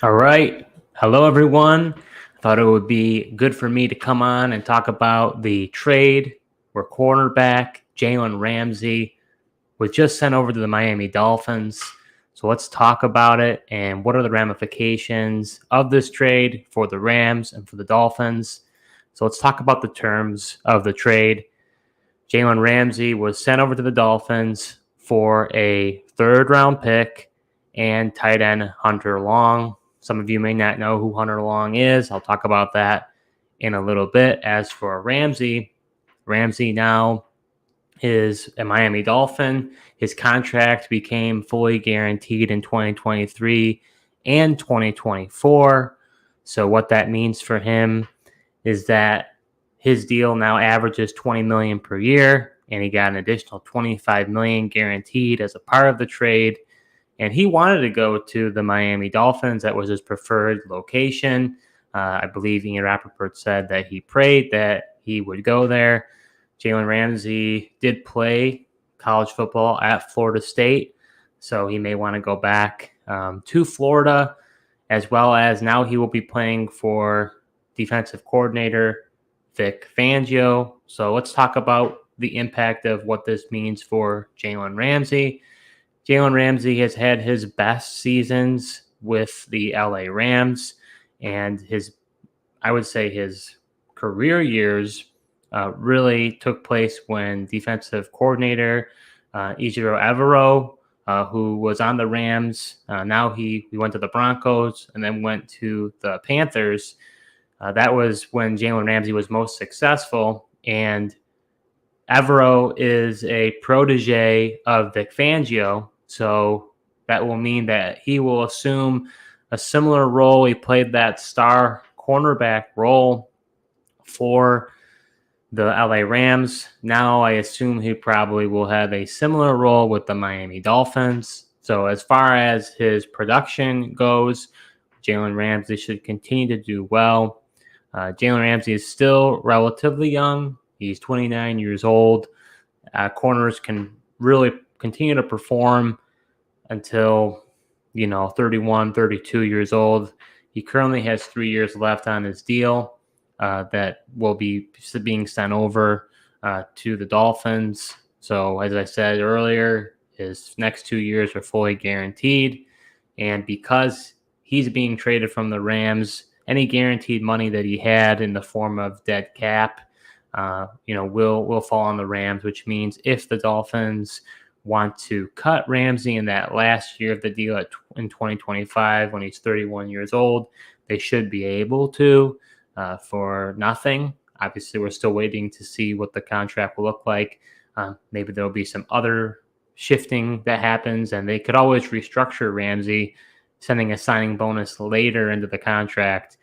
All right. Hello, everyone. I thought it would be good for me to come on and talk about the trade where cornerback Jalen Ramsey was just sent over to the Miami Dolphins. So let's talk about it and what are the ramifications of this trade for the Rams and for the Dolphins. So let's talk about the terms of the trade. Jalen Ramsey was sent over to the Dolphins for a third-round pick and tight end Hunter Long. Some of you may not know who Hunter Long is. I'll talk about that in a little bit. As for Ramsey, Ramsey now is a Miami Dolphin. His contract became fully guaranteed in 2023 and 2024. So what that means for him is that his deal now averages $20 million per year, and he got an additional $25 million guaranteed as a part of the trade. And he wanted to go to the Miami Dolphins. That was his preferred location. I believe Ian Rappaport said that he prayed that he would go there. Jalen Ramsey did play college football at Florida State, so he may want to go back to Florida, as well as now he will be playing for defensive coordinator Vic Fangio. So let's talk about the impact of what this means for Jalen Ramsey. Jalen Ramsey has had his best seasons with the LA Rams, and I would say his career years really took place when defensive coordinator Ejiro Evero, who was on the Rams, now he went to the Broncos and then went to the Panthers. That was when Jalen Ramsey was most successful, and Evero is a protege of Vic Fangio, so that will mean that he will assume a similar role. He played that star cornerback role for the LA Rams. Now I assume he probably will have a similar role with the Miami Dolphins. So as far as his production goes, Jalen Ramsey should continue to do well. Jalen Ramsey is still relatively young. He's 29 years old. Corners can really continue to perform until, 31, 32 years old. He currently has 3 years left on his deal that will be being sent over to the Dolphins. So as I said earlier, his next 2 years are fully guaranteed. And because he's being traded from the Rams, any guaranteed money that he had in the form of dead cap, will fall on the Rams, which means if the Dolphins want to cut Ramsey in that last year of the deal in 2025 when he's 31 years old, they should be able to for nothing. Obviously, we're still waiting to see what the contract will look like. Maybe there'll be some other shifting that happens, and they could always restructure Ramsey, sending a signing bonus later into the contract,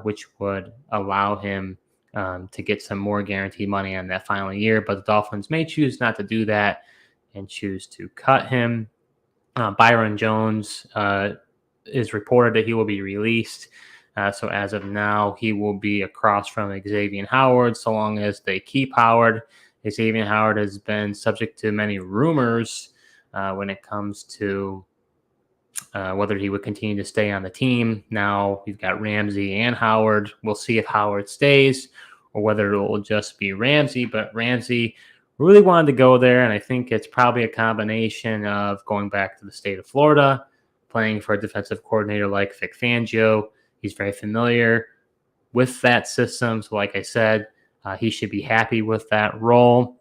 which would allow him to get some more guaranteed money on that final year. But the Dolphins may choose not to do that and choose to cut him. Byron Jones is reported that he will be released. So as of now, he will be across from Xavier Howard so long as they keep Howard. Xavier Howard has been subject to many rumors when it comes to whether he would continue to stay on the team. Now we've got Ramsey and Howard. We'll see if Howard stays or whether it will just be Ramsey. But Ramsey really wanted to go there, and I think it's probably a combination of going back to the state of Florida, playing for a defensive coordinator like Vic Fangio. He's very familiar with that system. So like I said, he should be happy with that role.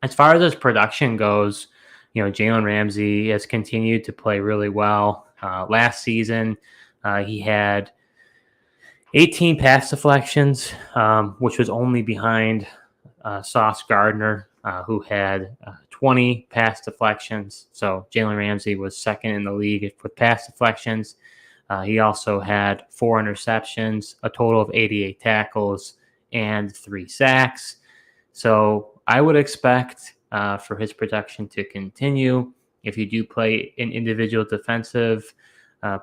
As far as his production goes, Jalen Ramsey has continued to play really well. Last season, he had 18 pass deflections, which was only behind Sauce Gardner, who had 20 pass deflections. So Jalen Ramsey was second in the league with pass deflections. He also had 4 interceptions, a total of 88 tackles, and 3 sacks. So I would expect for his production to continue. If you do play in individual defensive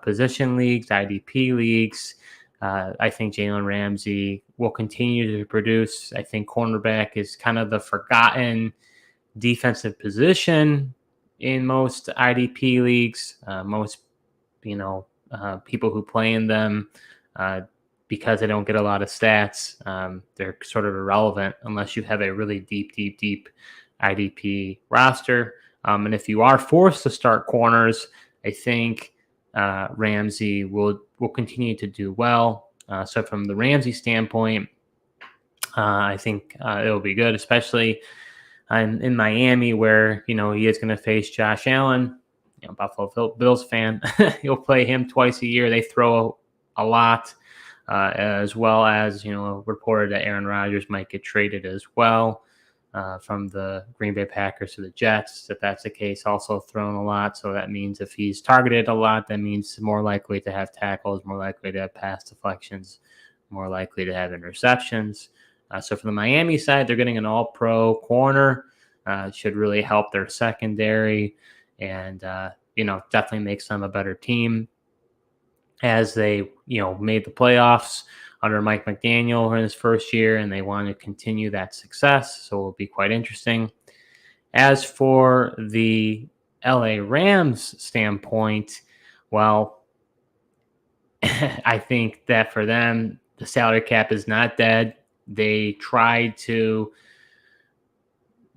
position leagues, IDP leagues, I think Jalen Ramsey will continue to produce. I think cornerback is kind of the forgotten defensive position in most IDP leagues. Most, people who play in them, because they don't get a lot of stats, they're sort of irrelevant unless you have a really deep IDP roster. And if you are forced to start corners, I think Ramsey will continue to do well. So from the Ramsey standpoint, I think it'll be good, especially in Miami, where he is going to face Josh Allen. Buffalo Bills fan. He'll play him twice a year. They throw a lot, as well as reported that Aaron Rodgers might get traded as well from the Green Bay Packers to the Jets. If that's the case, also thrown a lot. So that means if he's targeted a lot, that means more likely to have tackles, more likely to have pass deflections, more likely to have interceptions. So for the Miami side, they're getting an all-pro corner. Should really help their secondary and, definitely makes them a better team as they, made the playoffs under Mike McDaniel in his first year, and they want to continue that success. So it'll be quite interesting. As for the LA Rams standpoint, well, I think that for them, the salary cap is not dead. They tried to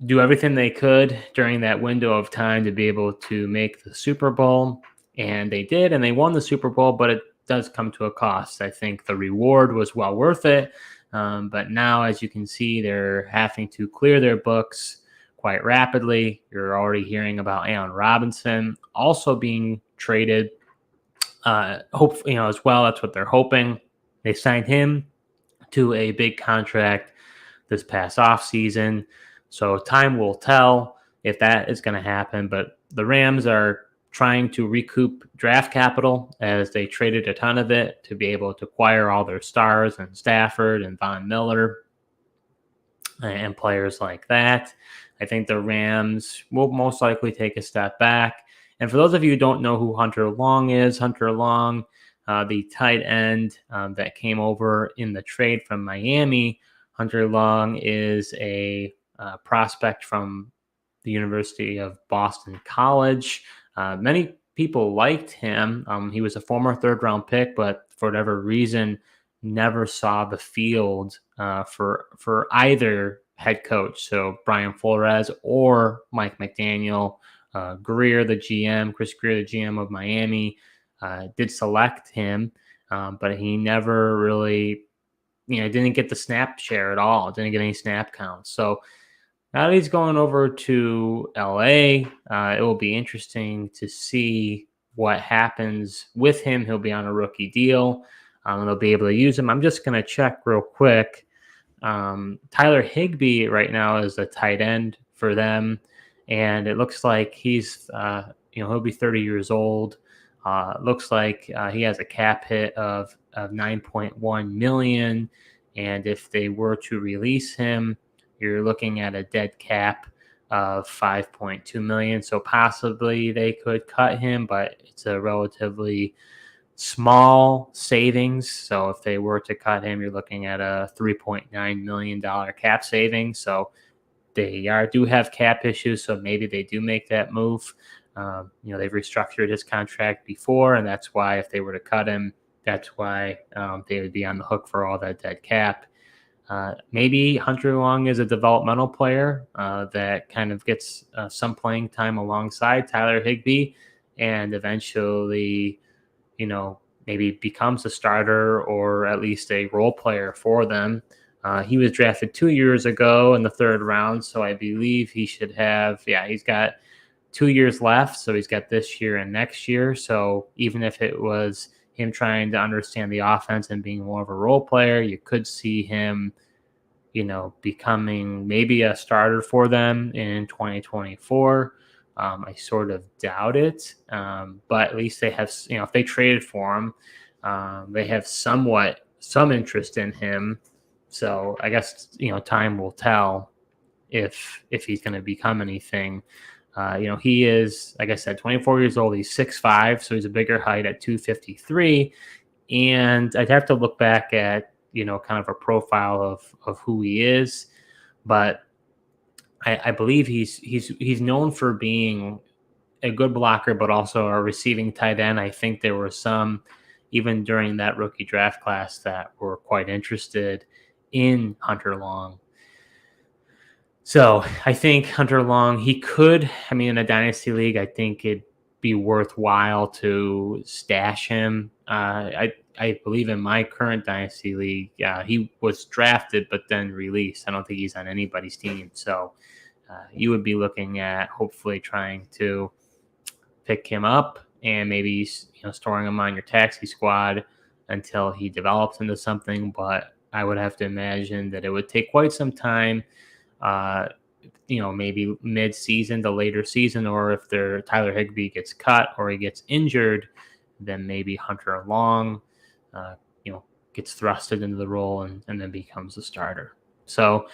do everything they could during that window of time to be able to make the Super Bowl, and they did, and they won the Super Bowl, but it does come to a cost. I think the reward was well worth it, but now, as you can see, they're having to clear their books quite rapidly. You're already hearing about Allen Robinson also being traded. Hope as well. That's what they're hoping. They signed him to a big contract this past offseason. So time will tell if that is going to happen. But the Rams are trying to recoup draft capital as they traded a ton of it to be able to acquire all their stars and Stafford and Von Miller and players like that. I think the Rams will most likely take a step back. And for those of you who don't know who Hunter Long is, Hunter Long, the tight end that came over in the trade from Miami, Hunter Long is a prospect from the University of Boston College. Many people liked him. He was a former third-round pick, but for whatever reason, never saw the field for either head coach. So Brian Flores or Mike McDaniel. Chris Greer, the GM of Miami, did select him, but he never really, didn't get the snap share at all. Didn't get any snap counts. So now that he's going over to LA, it will be interesting to see what happens with him. He'll be on a rookie deal, and they'll be able to use him. I'm just going to check real quick. Tyler Higbee right now is the tight end for them. And it looks like he's, he'll be 30 years old. Looks like he has a cap hit of 9.1 million. And if they were to release him, you're looking at a dead cap of 5.2 million. So possibly they could cut him, but it's a relatively small savings. So if they were to cut him, you're looking at a $3.9 million cap savings. So they do have cap issues, so maybe they do make that move. They've restructured his contract before, and that's why if they were to cut him, that's why they would be on the hook for all that dead cap. Maybe Hunter Long is a developmental player that kind of gets some playing time alongside Tyler Higbee, and eventually, maybe becomes a starter or at least a role player for them. He was drafted 2 years ago in the third round, so I believe he should have, he's got 2 years left, so he's got this year and next year. So even if it was him trying to understand the offense and being more of a role player, you could see him, becoming maybe a starter for them in 2024. I sort of doubt it, but at least they have, if they traded for him, they have some interest in him. So I guess, time will tell if he's going to become anything. He is, like I said, 24 years old. He's 6'5", so he's a bigger height at 253. And I'd have to look back at, kind of a profile of who he is. But I believe he's known for being a good blocker, but also a receiving tight end. I think there were some, even during that rookie draft class, that were quite interested in Hunter Long. So I think Hunter Long, he could, I mean, in a dynasty league, I think it'd be worthwhile to stash him. I believe in my current dynasty league, he was drafted but then released. I don't think he's on anybody's team. So you would be looking at hopefully trying to pick him up and maybe storing him on your taxi squad until he develops into something. But I would have to imagine that it would take quite some time. Maybe mid-season to later season, or if Tyler Higbee gets cut or he gets injured, then maybe Hunter Long, gets thrusted into the role and then becomes a starter. So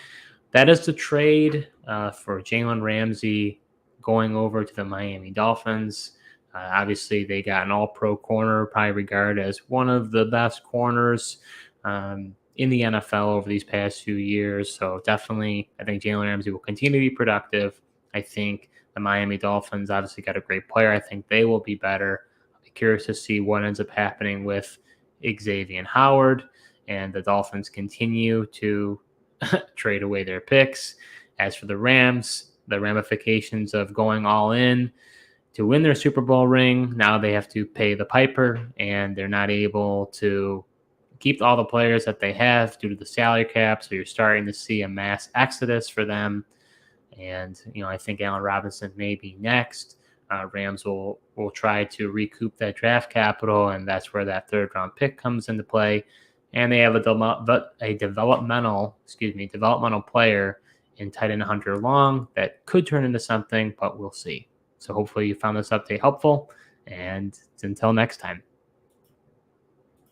that is the trade for Jalen Ramsey going over to the Miami Dolphins. Obviously, they got an all-pro corner, probably regarded as one of the best corners in the NFL over these past few years. So definitely, I think Jalen Ramsey will continue to be productive. I think the Miami Dolphins obviously got a great player. I think they will be better. I'll be curious to see what ends up happening with Xavier Howard, and the Dolphins continue to trade away their picks. As for the Rams, the ramifications of going all in to win their Super Bowl ring, now they have to pay the piper, and they're not able to keep all the players that they have due to the salary cap. So you're starting to see a mass exodus for them. And, I think Allen Robinson may be next. Rams will try to recoup that draft capital, and that's where that third-round pick comes into play. And they have a developmental player in tight end Hunter Long that could turn into something, but we'll see. So hopefully you found this update helpful, and until next time.